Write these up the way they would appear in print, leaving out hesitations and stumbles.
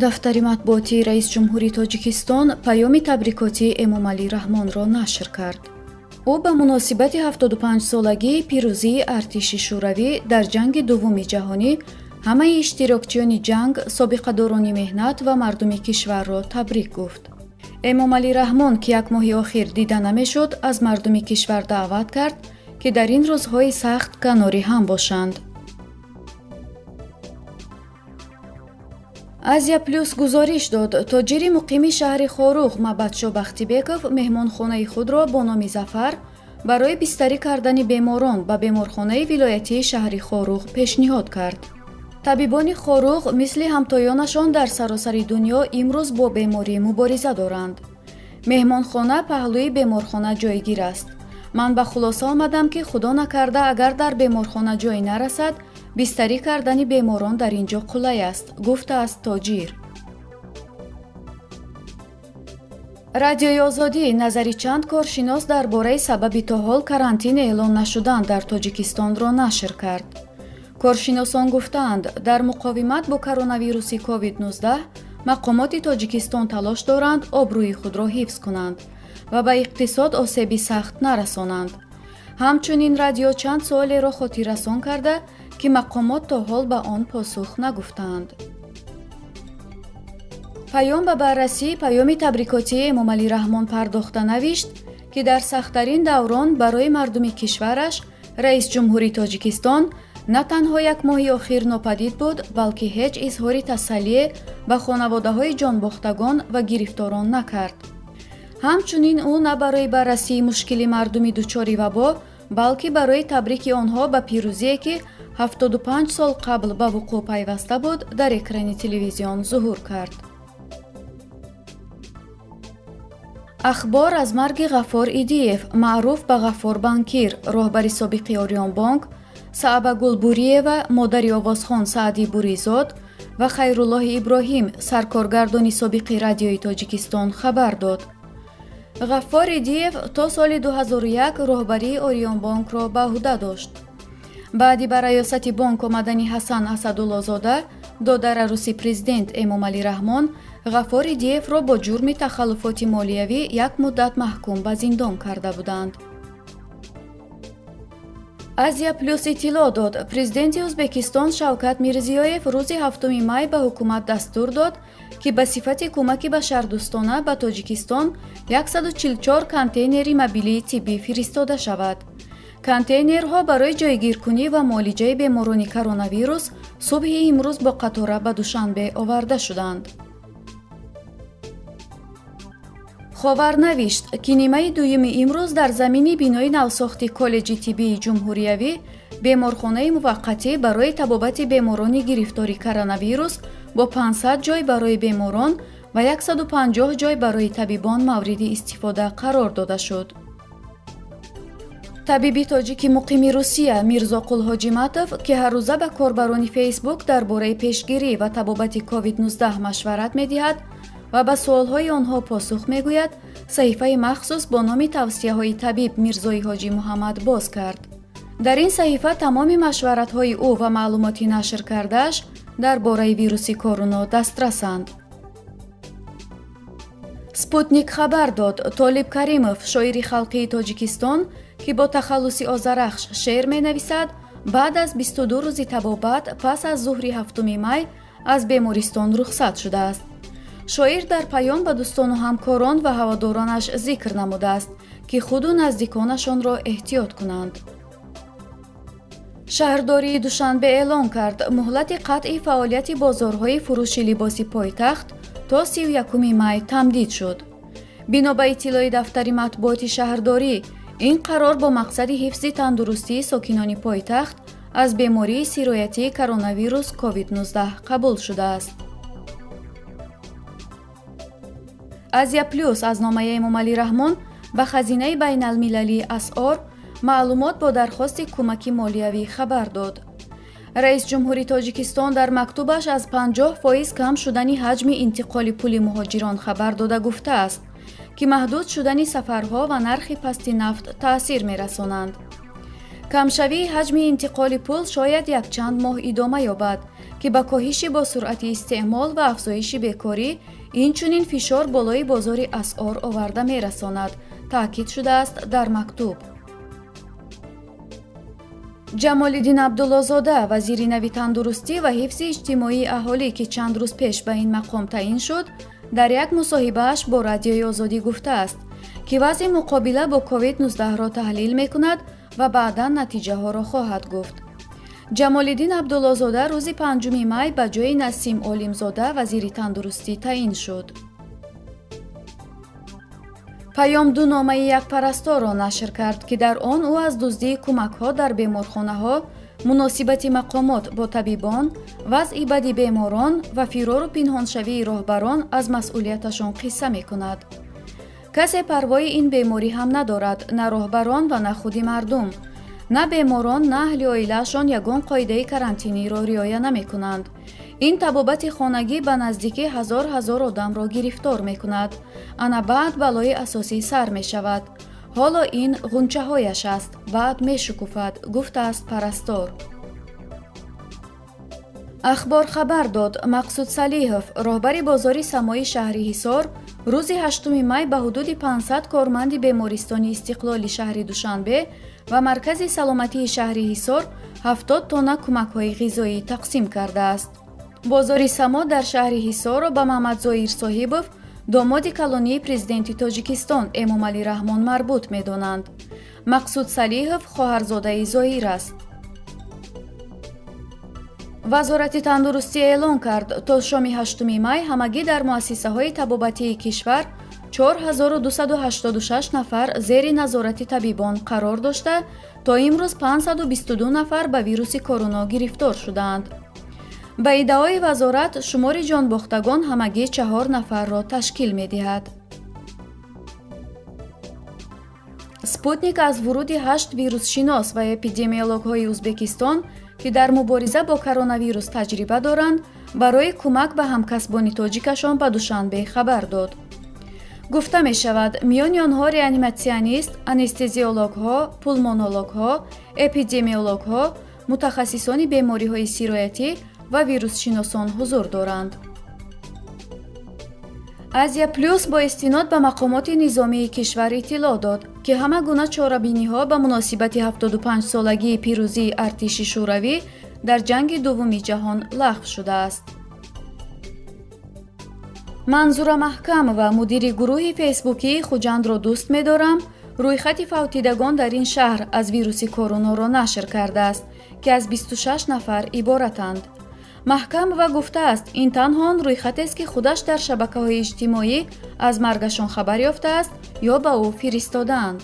дафтари матбуоти раис ҷумҳури Тоҷикистон паёми табрикоти Эмомалӣ Раҳмонро нашр кард. ӯ ба муносибати 75-солагии пирӯзии артиши шӯравӣ дар ҷанги дуввуми ҷаҳонӣ ҳамаи иштирокчиёни ҷанг, собиқадорони меҳнат ва мардуми кишварро табрик гуфт. Эмомалӣ Раҳмон, ки як моҳи охир дида намешуд, аз мардуми кишвар даъват кард, ки дар ин рӯзҳои сахт канори ҳам бошанд. Азия плюс гузориш дод, тоҷири муқими шаҳри Хорух Мабадшо Бахтибеков меҳмонхонаи худро бо номи Зафар барои бистарӣ кардани беморон ба беморхонаи вилоятии шаҳри Хорух пешниҳод кард. табибони Хорух мисли ҳамтоёнашон дар саросари дунё имрӯз бо беморӣ мубориза доранд. меҳмонхона паҳлӯи беморхона ҷойгир аст. ман ба хулоса омадам, ки худо накарда агар дар беморхона ҷой нарасад, бистарӣ кардани беморон дар ин ҷо қулай аст, гуфтааст тоҷир. радиои Озодӣ назари чанд коршинос дар бораи сабаби то ҳол карантин эълон нашудан дар Тоҷикистонро нашр кард. коршиносон гуфтаанд, дар муқовимат бо коронавируси COVID-19 мақомоти Тоҷикистон талош доранд обрӯи худро ҳифз кунанд ва ба иқтисод осеби сахт нарасонанд. ҳамчунин радио чанд суолеро хотиррасон карда, ки мақомот то ҳол ба он посух нагуфтаанд. паём ба баррасии паёми табрикотии Эмомалӣ Раҳмон пардохта навишт, ки дар сахттарин даврон барои мардуми кишвараш раис ҷумҳури Тоҷикистон на танҳо як моҳи охир нопадид буд, балки ҳеҷ изҳори тассалие ба хонаводаҳои ҷонбохтагон ва гирифторон накард. ҳамчунин ӯ на барои баррасии мушкили мардуми дучори вабо, балки барои табрики онҳо ба пирӯзие, ки 75 сол қабл ба вуқӯъ пайваста буд, дар экрани телевизион зуҳур кард. ахбор аз марги Ғаффор Идиев, маъруф ба Ғаффор Банкир, роҳбари собиқи Орион Бонк, Саъба Гулбуриева, модари Овозхон Саъдӣ Буризод ва Хайруллоҳи Иброҳим, саркоргардони собиқи радиои Тоҷикистон хабар дод. Ғаффор Идиев то соли 2001 роҳбарии Орион Бонкро ба уҳда дошт. баъди ба раёсати бонк омадани Ҳасан Асадуллозода, додар арӯси президент Эмомалӣ Раҳмон, Ғаффор Идиевро бо ҷурми тахаллуфоти молиявӣ як муддат маҳкум ба зиндон карда буданд. Азия плюс иттилоъ дод, президенти Ӯзбекистон Шавкат Мирзиёев рӯзи 7 май ба ҳукумат дастур дод, ки ба сифати кӯмаки башардӯстона ба Тоҷикистон 144 контейнери мобилии тиббӣ фиристода шавад. контейнерҳо барои ҷойгиркунӣ ва муолиҷаи беморони коронавирус субҳи имрӯз бо қатора ба Душанбе оварда шуданд. ховар навишт, ки нимаи дуюми имрӯз дар замини бинои навсохти коллеҷи тиббии ҷумҳуриявӣ беморхонаи муваққатӣ барои табобати беморони гирифтори коронавирус бо 500 ҷой барои беморон ва 150 ҷой барои табибон мавриди истифода қарор дода шуд. табиби тоҷики муқими Русия Мирзоқул Ҳоҷиматов, ки ҳаррӯза ба корбарони Фейсбук дар бораи пешгирӣ ва табобати COVID-19 машварат медиҳад ва ба суолҳои онҳо посух мегӯяд, саҳифаи махсус бо номи тавсияҳои табиб Мирзои Ҳоҷи Муҳаммад боз кард. дар ин саҳифа тамоми машваратҳои ӯ ва маълумоти нашр кардааш дар бораи вируси коруно дастрасанд. Спутник хабар дод, Толиб Каримов, шоири халқии Тоҷикистон, ки бо тахаллуси озарахш шеър менависад, баъд аз 22 рӯзи табобат пас аз зуҳри 7 май аз бемористон рухсат шудааст. шоир дар паём ба дӯстону ҳамкорон ва ҳаводоронаш зикр намудааст, ки худу наздиконашонро эҳтиёт кунанд. шаҳрдории Душанбе эълон кард, муҳлати қатъи фаъолияти бозорҳои фурӯши либоси пойтахт то 31 май тамдид шуд. бино ба иттилои дафтари матбуоти шаҳрдорӣ, ин қарор бо мақсади ҳифзи тандурустии сокинони пойтахт аз бемории сироятии коронавирус COVID-19 қабул шудааст. Азия плюс аз номаи Эмомалӣ Раҳмон ба хазинаи байналмилалии асъор маълумот бо дархости кӯмаки молиявӣ хабар дод. раис ҷумҳури Тоҷикистон дар мактубаш аз 50% кам шудани ҳаҷми интиқоли пули муҳоҷирон хабар дода гуфтааст, ки маҳдуд шудани сафарҳо ва нархи пасти нафт таъсир мерасонанд. камшавии ҳаҷми интиқоли пул шояд якчанд моҳ идома ёбад, که با کاهش با سرعت استعمال و افزایش بیکاری اینچنین فشار بالای بازار اسعار آورده می‌رساند، تاکید شده است در مکتوب. جمال‌الدین عبدالله‌زاده وزیر نوی تندرستی و حفظ اجتماعی اهالی که چند روز پیش به این مقام تعیین شد، در یک مصاحبه‌اش با رادیوی آزادی گفته است که وضع مقابله با کووید 19 را تحلیل می‌کند و بعداً نتیجه ها را خواهد گفت. جمال‌الدین عبدالله‌زاده روز 5 می به جای نسیم عالم‌زاده وزیر تندرستی تعیین شد. پیام دو نامه یک پرستار را نشر کرد که در آن او از دزدی کمک‌ها در بیمارخانه‌ها، مناسبت مقامات با طبیبان، وضع بد بیماران و فرار و پنهانشوی راهبران از مسئولیتشان قصه می‌کند. کسی پروای این بیماری هم ندارد، نه راهبران و نه خود مردم. نه بیماران نه اهل عائله‌شان یگان قاعده کرانتینی را رعایت نمی‌کنند. این طبابت خانگی به نزدیکی هزار آدم را گرفتار می‌کند. انا بعد بلای اساسی سر می‌شود. حالا این غنچه‌هایش است، بعد می‌شکوفد، گفته است پرستار. اخبار خبر داد مقصود صلیحов، راهبر بازار سمای شهری حصار، روز 8 می به حدود 500 کارمند بیمارستان استقلال شهر دوشنبه و مرکز سلامتی شهری حصار 70 تن کمک‌های غذایی تقسیم کرده است. بازار سما در شهر حصار را به محمد ظاهر صاحبов، داماد کلانی پرزیدنت تاجیکستان امامعلی رحمان مربوط می‌دانند. مقصود صلیحov خواهرزاده ظاهر است. وزارت تندرستی اعلام کرد تا شام 8 می همگی در مؤسسه‌های طبابتی کشور 4286 نفر زیر نظارت طبیبان قرار داشته تا امروز 522 نفر به ویروس کرونا گرفتار شدند. به ادعای وزارت شمار جانباختگان همگی 4 نفر را تشکیل می‌دهد. سپوتنیک از ورود 8 ویروس شناس و اپیدمیولوژهای ازبکستان که در مبارزه با کرونا ویروس تجربه دارند، برای کمک به همکسبان تاجیکشان به دوشنبه خبر داد. گفته می شود میان آنها ریانیماسیونیست، انستزیولوژها، پولمونولوژها، اپیدمیولوژها، متخصصان بیماری‌های سرایتی و ویروس شناسان حضور دارند. ازیا پلوس با استناد به مقامات نظامی کشور اطلاع داد که همه گونه چاره‌بینی‌ها به مناسبت 75 سالگی پیروزی ارتش شوروی در جنگ دوم جهان لغو شده است. منظور محکم و مدیر گروه فیسبوکی خوجند را دوست می‌دارم رویخط فوتیدگان در این شهر از ویروس کرونا را نشر کرده است که از 26 نفر عبارتند. محکم و گفته است این تنها رویخط است که خودش در شبکه‌های اجتماعی از مرگشان خبر یافته است یا به او فرستادند.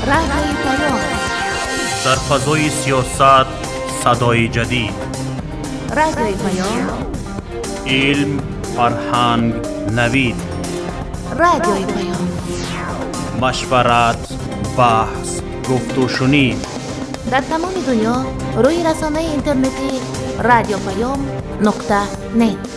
رادیوی پیام در فضای سیاست صدای جدید. رادیوی پیام علم، فرهنگ، نوید. رادیوی پیام مشورت، بحث، گفت و شنید. در تمام دنیا روی رسانه اینترنتی رادیو پیام نقطه نت.